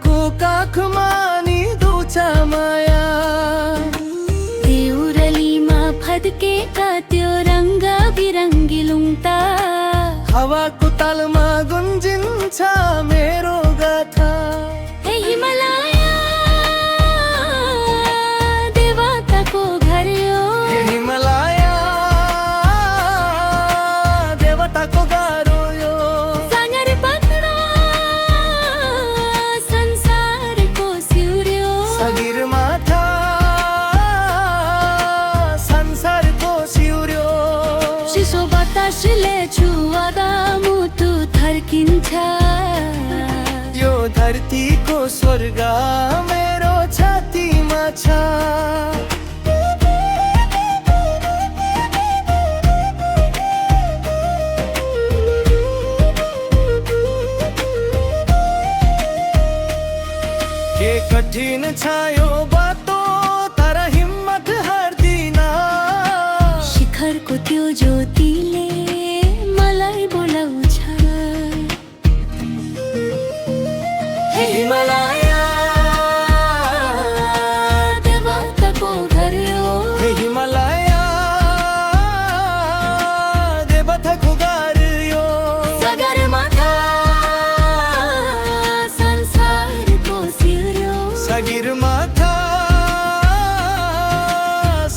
को काखमा नि दुचा माया देउरलीमा फद्केका त्यो रङ्ग बिरङ्गी लुङ्ता हावाको तालमा गुन्जिन्छ मेरो गाथा। हे हिमालय देवताको घर यो, हे हिमालय देवताको घर यो। सागर पक्रा संसारको सिउर्यो, सगिरमाथा संसारको सिउर्यो। चिसो बतासले छुवादा मुटु थर्किन्छ। यो धरतीको स्वर्ग मेरो छातीमा छ। के कठिन छ यो बाटो तर हिम्मत हार्दिन। शिखरको त्यो ज्योतिले मलाई बोलाउँछ। हे हिमालय देवताको घर यो, हे हिमालय देवताको घर यो। सगरमाथा संसारको सिउर्यो, सगिरमाथा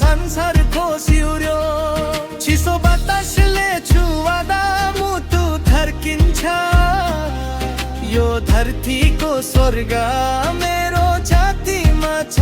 संसारको सिउर्यो। चिसो बतासले छुवादा मुटु थर्किन्छ। यो धरतीको स्वर्ग मेरो छातीमा छ।